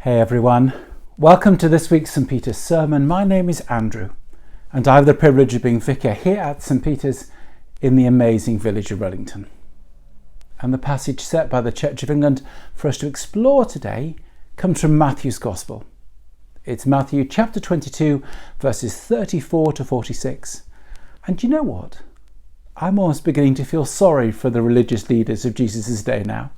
Hey everyone, welcome to this week's St. Peter's sermon. My name is Andrew and I have the privilege of being vicar here at St. Peter's in the amazing village of Rullington. And the passage set by the Church of England for us to explore today comes from Matthew's Gospel. It's Matthew chapter 22 verses 34 to 46. And you know what? I'm almost beginning to feel sorry for the religious leaders of Jesus' day now.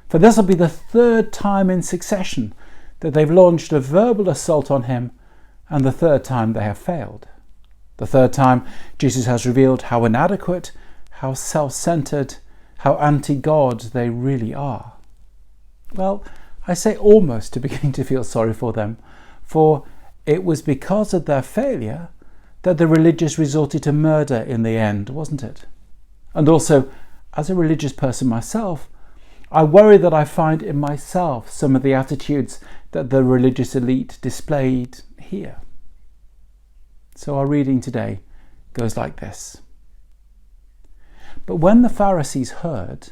For this will be the third time in succession that they've launched a verbal assault on him, and the third time they have failed. The third time Jesus has revealed how inadequate, how self-centered, how anti-God they really are. Well, I say almost to beginning to feel sorry for them, for it was because of their failure that the religious resorted to murder in the end, wasn't it? And also, as a religious person myself, I worry that I find in myself some of the attitudes that the religious elite displayed here. So our reading today goes like this. But when the Pharisees heard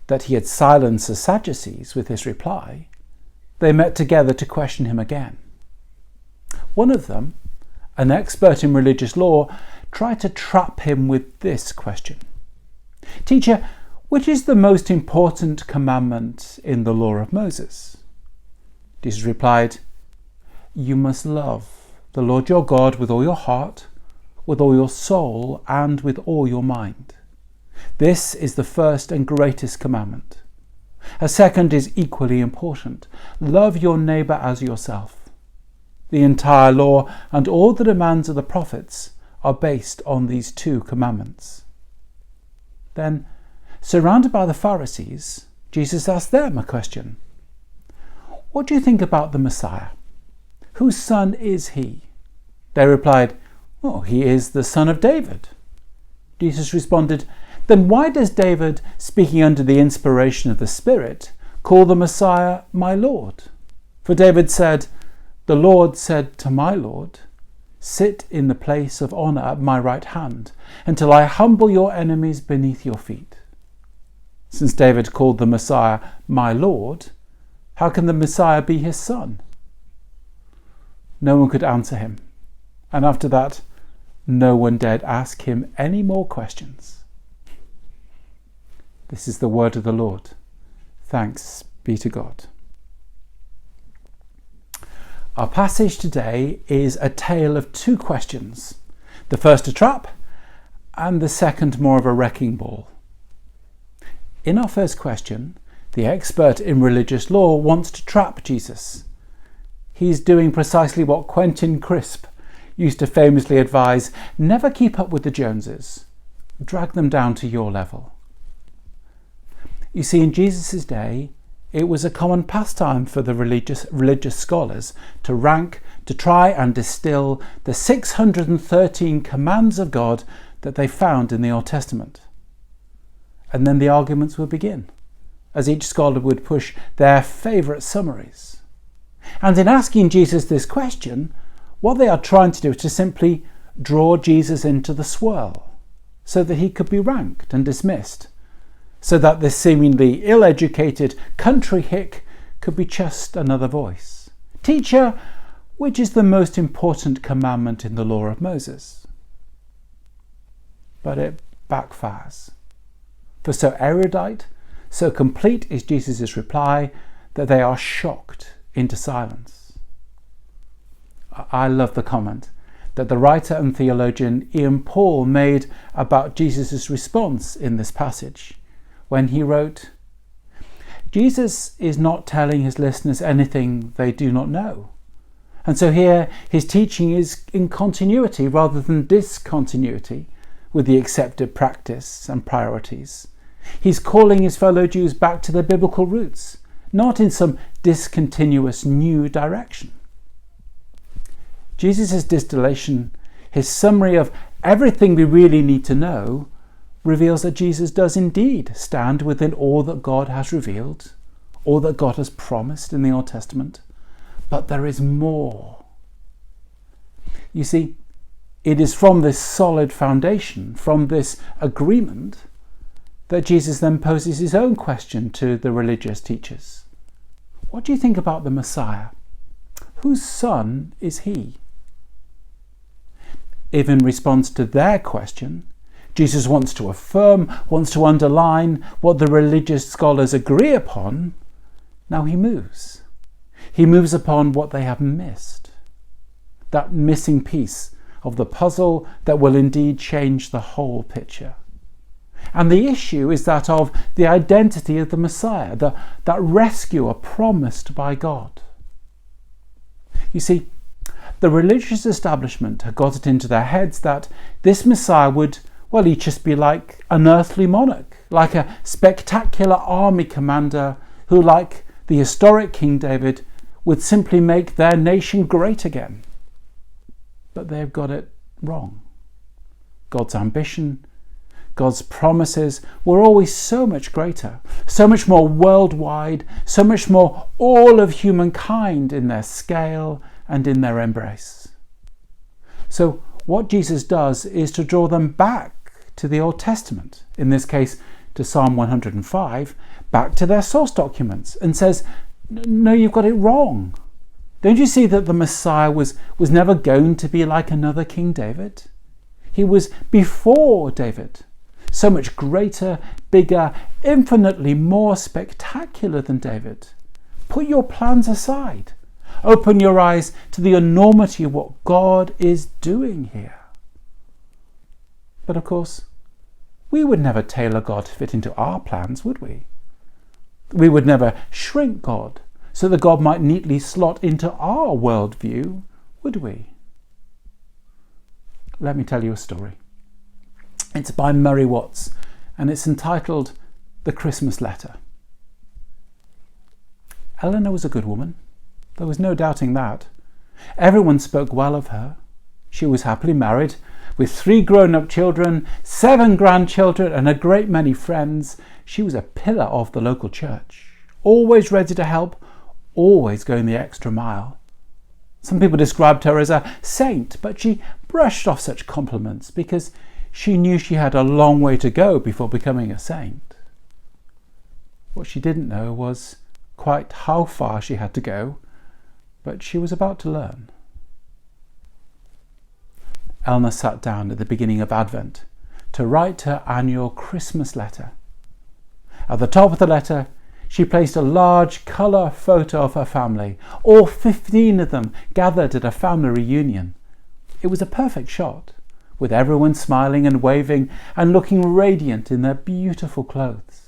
that he had silenced the Sadducees with his reply, they met together to question him again. One of them, an expert in religious law, tried to trap him with this question. Teacher, which is the most important commandment in the law of Moses? Jesus replied, You must love the Lord your God with all your heart, with all your soul, and with all your mind. This is the first and greatest commandment. A second is equally important. Love your neighbour as yourself. The entire law and all the demands of the prophets are based on these two commandments. Then, surrounded by the Pharisees, Jesus asked them a question. What do you think about the Messiah? Whose son is he? They replied, he is the son of David. Jesus responded, Then why does David, speaking under the inspiration of the Spirit, call the Messiah my Lord? For David said, The Lord said to my Lord, Sit in the place of honour at my right hand, until I humble your enemies beneath your feet. Since David called the Messiah my Lord, how can the Messiah be his son? No one could answer him, and after that, no one dared ask him any more questions. This is the word of the Lord. Thanks be to God. Our passage today is a tale of two questions. The first a trap, and the second more of a wrecking ball. In our first question, the expert in religious law wants to trap Jesus. He's doing precisely what Quentin Crisp used to famously advise: never keep up with the Joneses. Drag them down to your level. You see, in Jesus' day, it was a common pastime for the religious scholars to rank, to try and distill the 613 commands of God that they found in the Old Testament. And then the arguments would begin, as each scholar would push their favourite summaries. And in asking Jesus this question, what they are trying to do is to simply draw Jesus into the swirl, so that he could be ranked and dismissed, so that this seemingly ill-educated country hick could be just another voice. Teacher, which is the most important commandment in the law of Moses? But it backfires. For so erudite, so complete is Jesus' reply that they are shocked into silence. I love the comment that the writer and theologian Ian Paul made about Jesus' response in this passage, when he wrote, Jesus is not telling his listeners anything they do not know. And so here his teaching is in continuity rather than discontinuity with the accepted practice and priorities. He's calling his fellow Jews back to their biblical roots, not in some discontinuous new direction. Jesus' distillation, his summary of everything we really need to know, reveals that Jesus does indeed stand within all that God has revealed, all that God has promised in the Old Testament. But there is more. You see, it is from this solid foundation, from this agreement, that Jesus then poses his own question to the religious teachers. What do you think about the Messiah? whose son is he? If in response to their question, Jesus wants to affirm, wants to underline what the religious scholars agree upon, now he moves. He moves upon what they have missed. That missing piece of the puzzle that will indeed change the whole picture. And the issue is that of the identity of the Messiah, that rescuer promised by God. You see, the religious establishment had got it into their heads that this Messiah would, well, he'd just be like an earthly monarch, like a spectacular army commander who, like the historic King David, would simply make their nation great again. But they've got it wrong. God's ambition, God's promises were always so much greater, so much more worldwide, so much more all of humankind in their scale and in their embrace. So what Jesus does is to draw them back to the Old Testament, in this case to Psalm 105, back to their source documents, and says, no, you've got it wrong. Don't you see that the Messiah was never going to be like another King David? He was before David, so much greater, bigger, infinitely more spectacular than David. Put your plans aside. Open your eyes to the enormity of what God is doing here. But of course, we would never tailor God to fit into our plans, would we? We would never shrink God so that God might neatly slot into our worldview, would we? Let me tell you a story. It's by Murray Watts, and it's entitled The Christmas Letter. Eleanor was a good woman. There was no doubting that. Everyone spoke well of her. She was happily married, with 3 grown-up children, 7 grandchildren, and a great many friends. She was a pillar of the local church, always ready to help, always going the extra mile. Some people described her as a saint, but she brushed off such compliments because she knew she had a long way to go before becoming a saint. What she didn't know was quite how far she had to go, but she was about to learn. Eleanor sat down at the beginning of Advent to write her annual Christmas letter. At the top of the letter, she placed a large colour photo of her family, all 15 of them gathered at a family reunion. It was a perfect shot, with everyone smiling and waving and looking radiant in their beautiful clothes.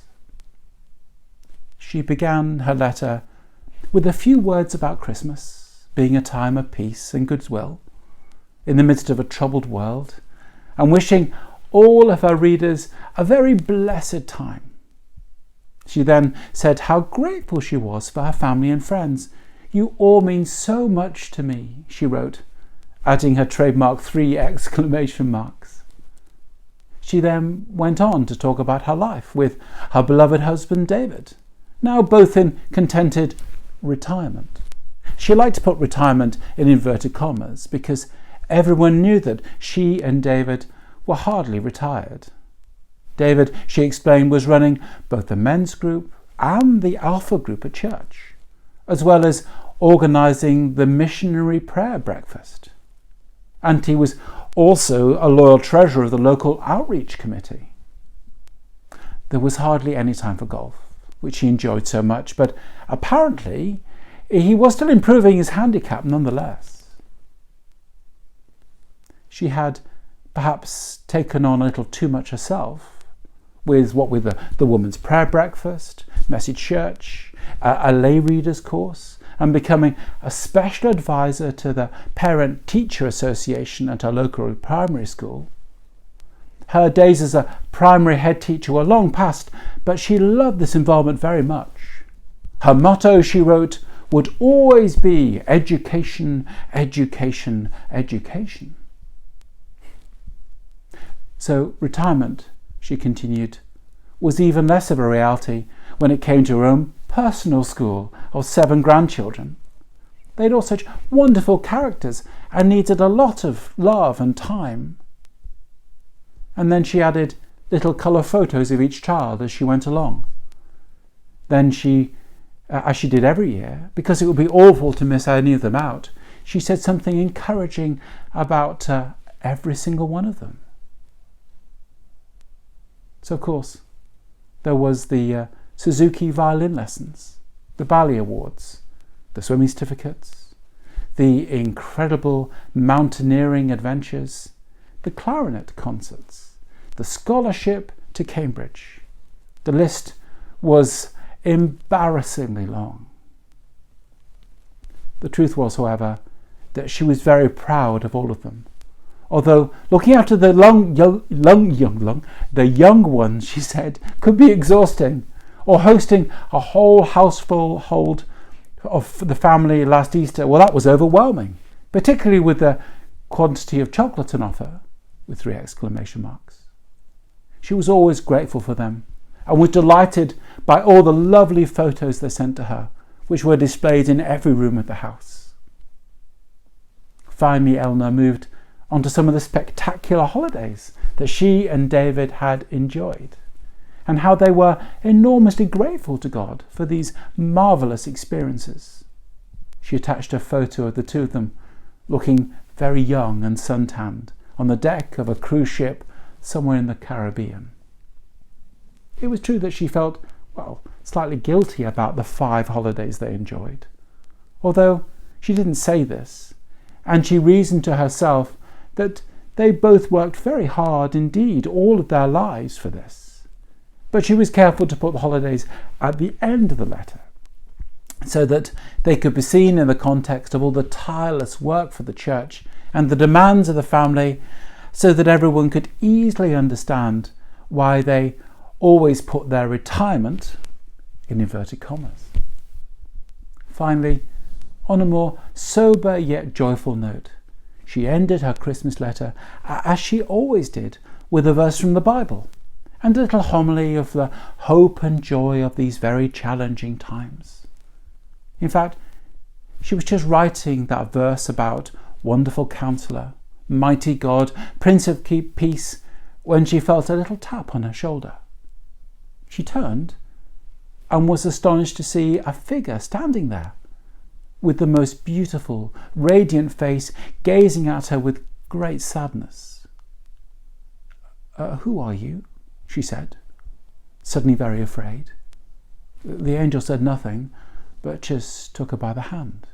She began her letter with a few words about Christmas being a time of peace and goodwill in the midst of a troubled world, and wishing all of her readers a very blessed time. She then said how grateful she was for her family and friends. "You all mean so much to me," she wrote, adding her trademark 3 exclamation marks. She then went on to talk about her life with her beloved husband David, now both in contented retirement. She liked to put retirement in inverted commas because everyone knew that she and David were hardly retired. David, she explained, was running both the men's group and the Alpha group at church, as well as organising the missionary prayer breakfast. And he was also a loyal treasurer of the local outreach committee. There was hardly any time for golf, which he enjoyed so much, but apparently he was still improving his handicap nonetheless. She had perhaps taken on a little too much herself, with the woman's prayer breakfast, message church, a lay readers course, and becoming a special advisor to the Parent-Teacher Association at her local primary school. Her days as a primary head teacher were long past, but she loved this involvement very much. Her motto, she wrote, would always be education, education, education. So retirement, she continued, was even less of a reality when it came to her own personal school of 7 grandchildren. They'd all such wonderful characters and needed a lot of love and time. And then she added little colour photos of each child as she went along. Then she as she did every year, because it would be awful to miss any of them out, she said something encouraging about every single one of them. So, of course, there was the Suzuki violin lessons, the Bali Awards, the swimming certificates, the incredible mountaineering adventures, the clarinet concerts, the scholarship to Cambridge. The list was embarrassingly long. The truth was, however, that she was very proud of all of them. Although looking after the young ones, she said, could be exhausting, or hosting a whole household of the family last Easter, well, that was overwhelming, particularly with the quantity of chocolate on offer, with 3 exclamation marks. She was always grateful for them, and was delighted by all the lovely photos they sent to her, which were displayed in every room of the house. Finally, Eleanor moved onto some of the spectacular holidays that she and David had enjoyed, and how they were enormously grateful to God for these marvellous experiences. She attached a photo of the two of them looking very young and suntanned on the deck of a cruise ship somewhere in the Caribbean. It was true that she felt, slightly guilty about the 5 holidays they enjoyed, although she didn't say this, and she reasoned to herself that they both worked very hard indeed all of their lives for this. But she was careful to put the holidays at the end of the letter, so that they could be seen in the context of all the tireless work for the church and the demands of the family, so that everyone could easily understand why they always put their retirement in inverted commas. Finally, on a more sober yet joyful note, she ended her Christmas letter, as she always did, with a verse from the Bible and a little homily of the hope and joy of these very challenging times. In fact, she was just writing that verse about Wonderful Counselor, Mighty God, Prince of Peace, when she felt a little tap on her shoulder. She turned and was astonished to see a figure standing there, with the most beautiful, radiant face, gazing at her with great sadness. Who are you?" she said, suddenly very afraid. The angel said nothing, but just took her by the hand.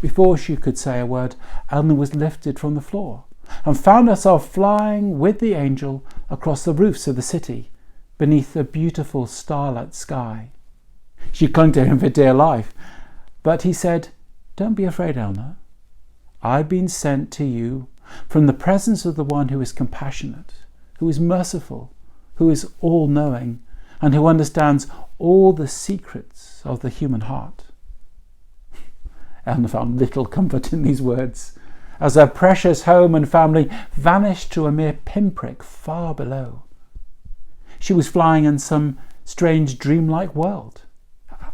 Before she could say a word, Eleanor was lifted from the floor and found herself flying with the angel across the roofs of the city, beneath a beautiful starlit sky. She clung to him for dear life, but he said, "Don't be afraid, Eleanor. I've been sent to you from the presence of the one who is compassionate, who is merciful, who is all-knowing, and who understands all the secrets of the human heart." Eleanor found little comfort in these words, as her precious home and family vanished to a mere pinprick far below. She was flying in some strange dreamlike world.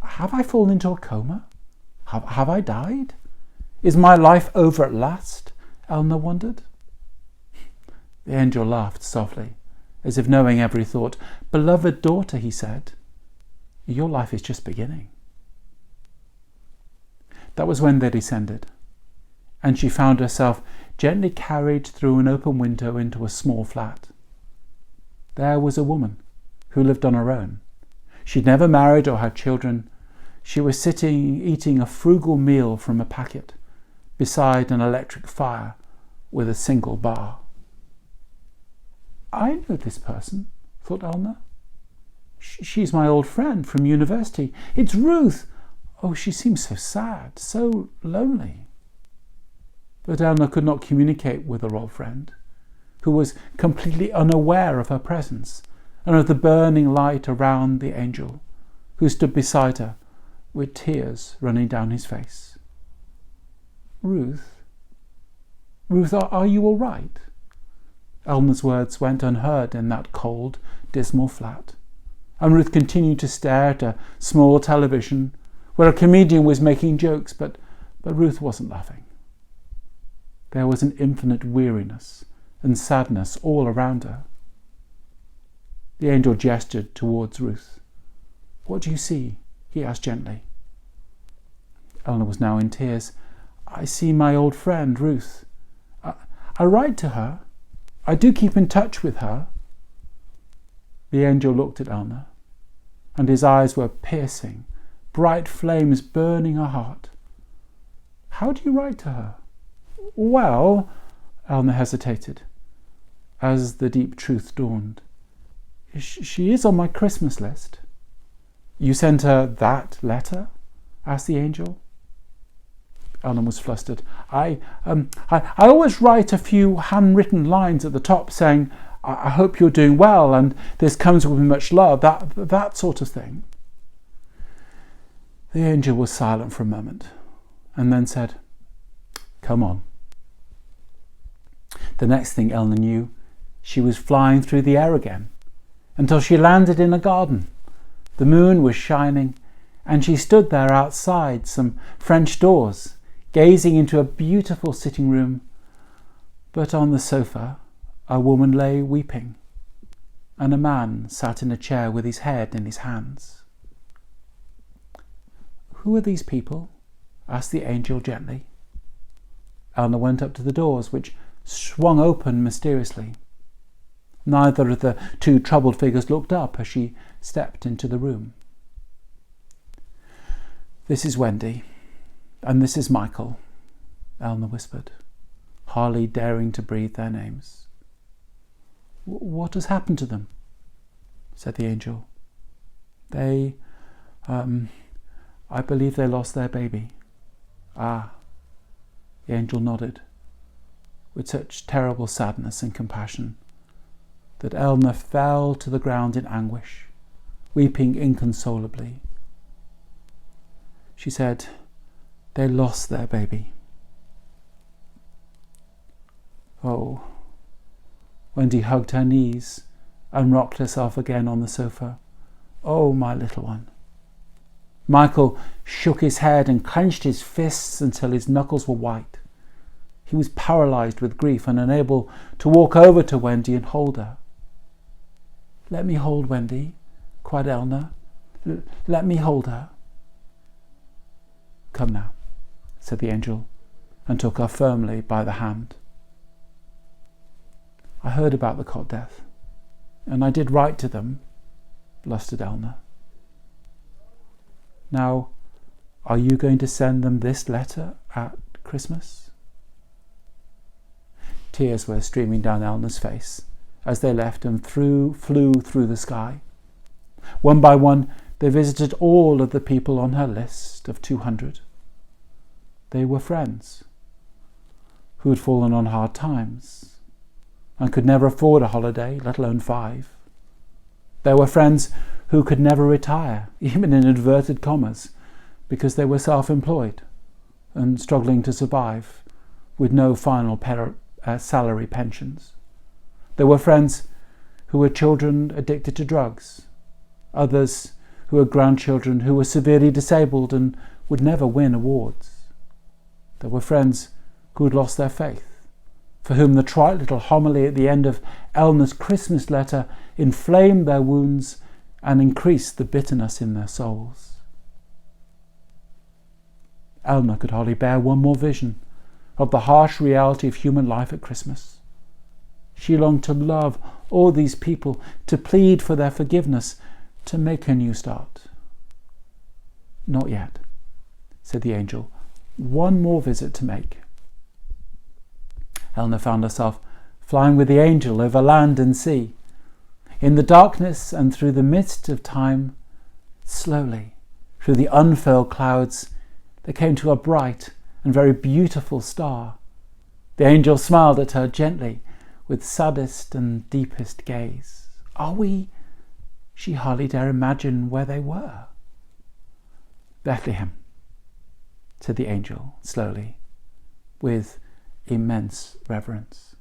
Have I fallen into a coma? Have I died? Is my life over at last? Eleanor wondered. The angel laughed softly, as if knowing every thought. "Beloved daughter," he said, "your life is just beginning." That was when they descended, and she found herself gently carried through an open window into a small flat. There was a woman who lived on her own. She'd never married or had children. She was sitting eating a frugal meal from a packet beside an electric fire with a single bar. "I know this person," thought Eleanor. She's my old friend from university. It's Ruth. Oh, she seems so sad, so lonely." But Eleanor could not communicate with her old friend, who was completely unaware of her presence and of the burning light around the angel, who stood beside her with tears running down his face. Ruth, are you all right?" Eleanor's words went unheard in that cold, dismal flat, and Ruth continued to stare at a small television where a comedian was making jokes, but Ruth wasn't laughing. There was an infinite weariness and sadness all around her. The angel gestured towards Ruth. "What do you see?" he asked gently. Eleanor was now in tears. I see my old friend, Ruth. I write to her. I do keep in touch with her. The angel looked at Eleanor, and his eyes were piercing, bright flames burning her heart. How do you write to her? Well, Eleanor hesitated, as the deep truth dawned. She is on my Christmas list. You sent her that letter? Asked the angel. Eleanor was flustered. I always write a few handwritten lines at the top saying, I hope you're doing well and this comes with much love, that sort of thing. The angel was silent for a moment and then said, Come on. The next thing Eleanor knew, she was flying through the air again until she landed in a garden. The moon was shining and she stood there outside some French doors, gazing into a beautiful sitting room. But on the sofa, a woman lay weeping, and a man sat in a chair with his head in his hands. Who are these people? Asked the angel gently. Eleanor went up to the doors, which swung open mysteriously. Neither of the two troubled figures looked up as she stepped into the room. This is Wendy, and this is Michael, Eleanor whispered, hardly daring to breathe their names. What has happened to them? Said the angel. I believe they lost their baby. Ah, the angel nodded, with such terrible sadness and compassion that Eleanor fell to the ground in anguish, weeping inconsolably. She said, They lost their baby. Oh. Wendy hugged her knees and rocked herself again on the sofa. Oh, my little one. Michael shook his head and clenched his fists until his knuckles were white. He was paralysed with grief and unable to walk over to Wendy and hold her. Let me hold Wendy, cried Eleanor. Let me hold her. Come now, said the angel, and took her firmly by the hand. I heard about the cot death, and I did write to them, blustered Eleanor. Now, are you going to send them this letter at Christmas? Tears were streaming down Eleanor's face as they left and flew through the sky. One by one, they visited all of the people on her list of 200. They were friends who had fallen on hard times and could never afford a holiday, let alone 5. There were friends who could never retire, even in inverted commas, because they were self-employed and struggling to survive with no final salary pensions. There were friends who were children addicted to drugs, others who were grandchildren who were severely disabled and would never win awards. There were friends who had lost their faith, for whom the trite little homily at the end of Eleanor's Christmas letter inflamed their wounds and increased the bitterness in their souls. Eleanor could hardly bear one more vision of the harsh reality of human life at Christmas. She longed to love all these people, to plead for their forgiveness, to make a new start. Not yet, said the angel. One more visit to make. Eleanor found herself flying with the angel over land and sea. In the darkness and through the midst of time, slowly, through the unfurled clouds, they came to a bright and very beautiful star. The angel smiled at her gently, with saddest and deepest gaze. Are we? She hardly dare imagine where they were. Bethlehem, said the angel slowly, with immense reverence.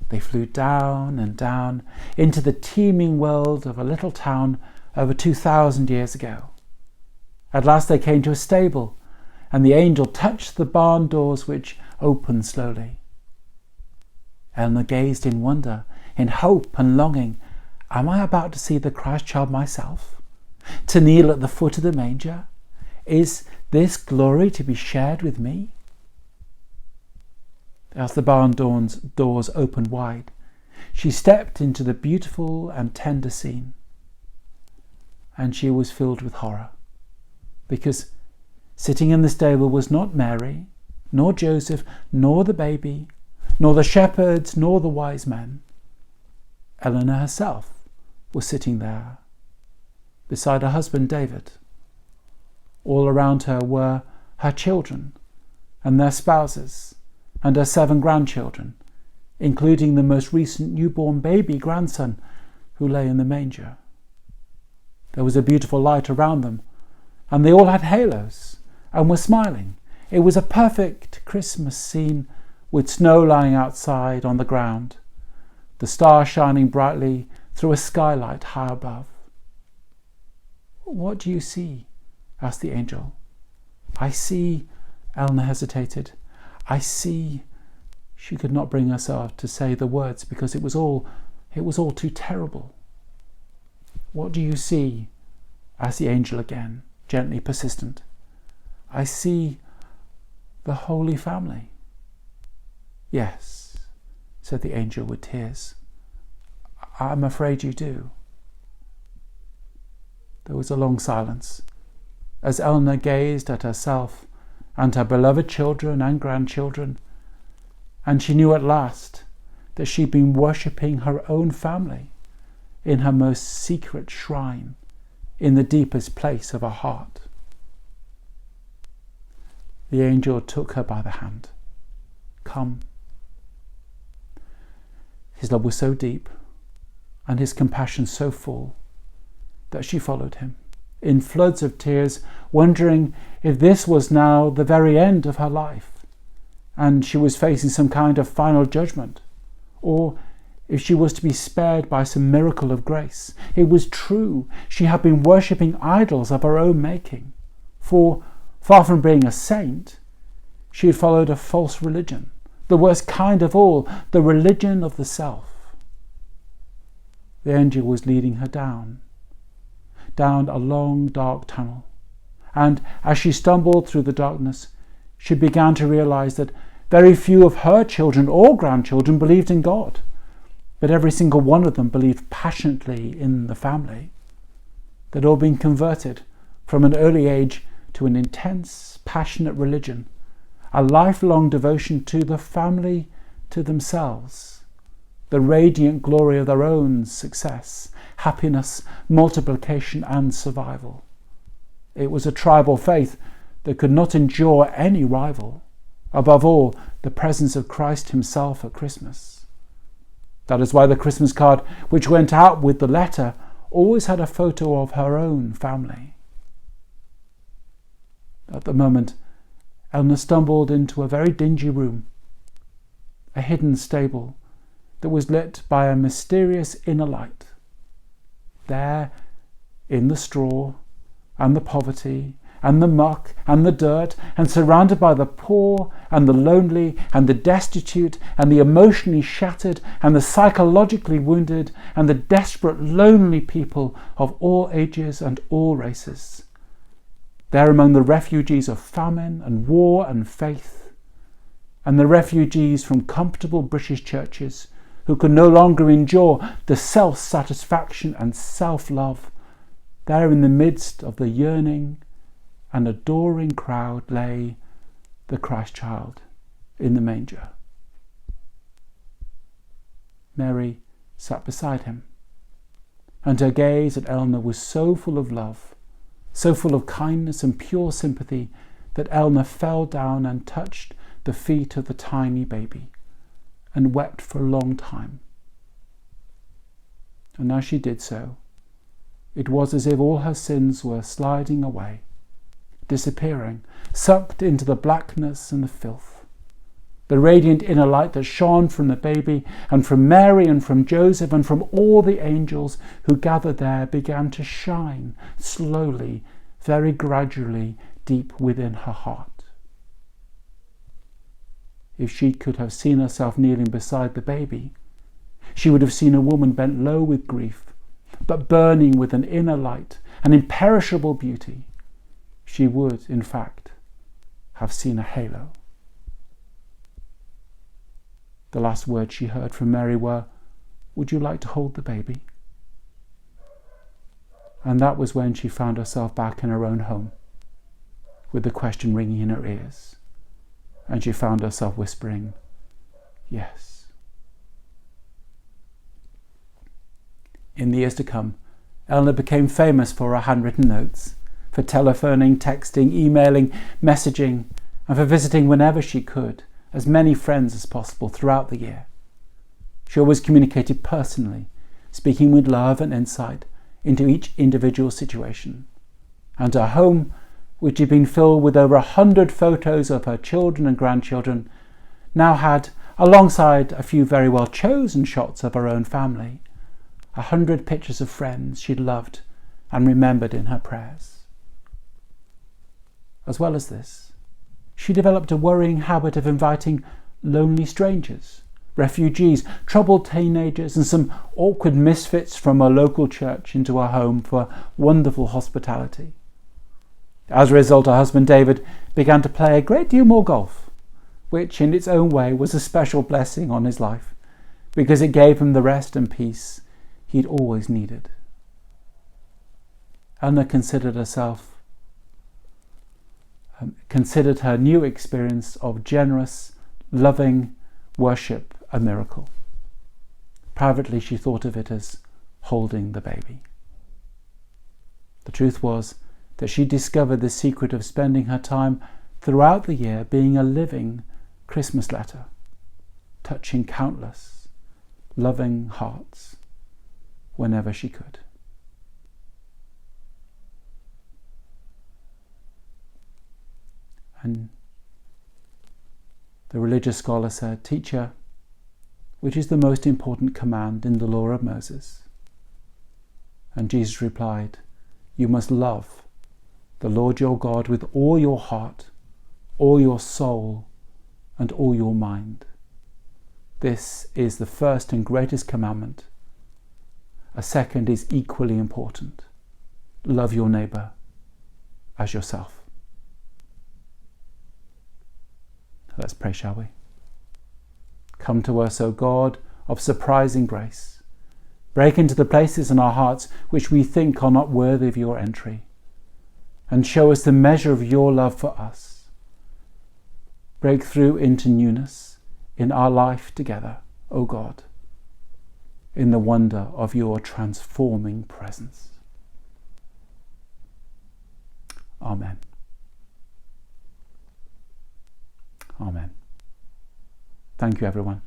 They flew down and down into the teeming world of a little town over 2,000 years ago. At last they came to a stable, and the angel touched the barn doors, which opened slowly. Eleanor gazed in wonder, in hope and longing. Am I about to see the Christ child myself? to kneel at the foot of the manger? Is this glory to be shared with me? As the barn doors opened wide, she stepped into the beautiful and tender scene. And she was filled with horror, because sitting in the stable was not Mary, nor Joseph, nor the baby, nor the shepherds, nor the wise men. Eleanor herself was sitting there, beside her husband David. All around her were her children and their spouses and her 7 grandchildren, including the most recent newborn baby grandson who lay in the manger. There was a beautiful light around them, and they all had halos and were smiling. It was a perfect Christmas scene, with snow lying outside on the ground, the stars shining brightly through a skylight high above. "What do you see?" asked the angel. "I see," Eleanor hesitated. "I see." She could not bring herself to say the words because it was all too terrible. "What do you see?" asked the angel again, gently persistent. "I see the Holy Family." "Yes," said the angel with tears. "I'm afraid you do." There was a long silence as Eleanor gazed at herself and her beloved children and grandchildren, and she knew at last that she'd been worshipping her own family in her most secret shrine, in the deepest place of her heart. The angel took her by the hand. "Come." His love was so deep and his compassion so full that she followed him in floods of tears, wondering if this was now the very end of her life and she was facing some kind of final judgment, or if she was to be spared by some miracle of grace. It was true, she had been worshipping idols of her own making, for, far from being a saint, she had followed a false religion, the worst kind of all, the religion of the self. The angel was leading her down a long dark tunnel, and as she stumbled through the darkness, she began to realize that very few of her children or grandchildren believed in God, but every single one of them believed passionately in the family. They'd all been converted from an early age to an intense, passionate religion, a lifelong devotion to the family, to themselves, the radiant glory of their own success, happiness, multiplication and survival. It was a tribal faith that could not endure any rival, above all, the presence of Christ himself at Christmas. That is why the Christmas card, which went out with the letter, always had a photo of her own family. At the moment, Eleanor stumbled into a very dingy room, a hidden stable that was lit by a mysterious inner light. There, in the straw, and the poverty, and the muck, and the dirt, and surrounded by the poor, and the lonely, and the destitute, and the emotionally shattered, and the psychologically wounded, and the desperate, lonely people of all ages and all races. There among the refugees of famine and war and faith, and the refugees from comfortable British churches who could no longer endure the self-satisfaction and self-love, there in the midst of the yearning and adoring crowd lay the Christ child in the manger. Mary sat beside him, and her gaze at Eleanor was so full of love, so full of kindness and pure sympathy, that Eleanor fell down and touched the feet of the tiny baby and wept for a long time. And as she did so, it was as if all her sins were sliding away, disappearing, sucked into the blackness and the filth. The radiant inner light that shone from the baby and from Mary and from Joseph and from all the angels who gathered there began to shine slowly, very gradually, deep within her heart. If she could have seen herself kneeling beside the baby, she would have seen a woman bent low with grief, but burning with an inner light, an imperishable beauty, she would, in fact, have seen a halo. The last words she heard from Mary were, "Would you like to hold the baby?" And that was when she found herself back in her own home, with the question ringing in her ears, and she found herself whispering, "Yes." In the years to come, Eleanor became famous for her handwritten notes, for telephoning, texting, emailing, messaging, and for visiting whenever she could as many friends as possible throughout the year. She always communicated personally, speaking with love and insight into each individual situation. And her home, which had been filled with over 100 photos of her children and grandchildren, now had, alongside a few very well chosen shots of her own family, 100 pictures of friends she'd loved and remembered in her prayers. As well as this, she developed a worrying habit of inviting lonely strangers, refugees, troubled teenagers, and some awkward misfits from a local church into her home for wonderful hospitality. As a result, her husband David began to play a great deal more golf, which in its own way was a special blessing on his life, because it gave him the rest and peace he'd always needed. Eleanor considered her new experience of generous, loving worship a miracle. Privately, she thought of it as holding the baby. The truth was that she discovered the secret of spending her time throughout the year being a living Christmas letter, touching countless, loving hearts whenever she could. And the religious scholar said, "Teacher, which is the most important command in the law of Moses?" And Jesus replied, "You must love the Lord your God with all your heart, all your soul, and all your mind. This is the first and greatest commandment. A second is equally important. Love your neighbour as yourself." Let's pray, shall we? Come to us, O God of surprising grace. Break into the places in our hearts which we think are not worthy of your entry, and show us the measure of your love for us. Break through into newness in our life together, O God, in the wonder of your transforming presence. Amen. Amen. Thank you, everyone.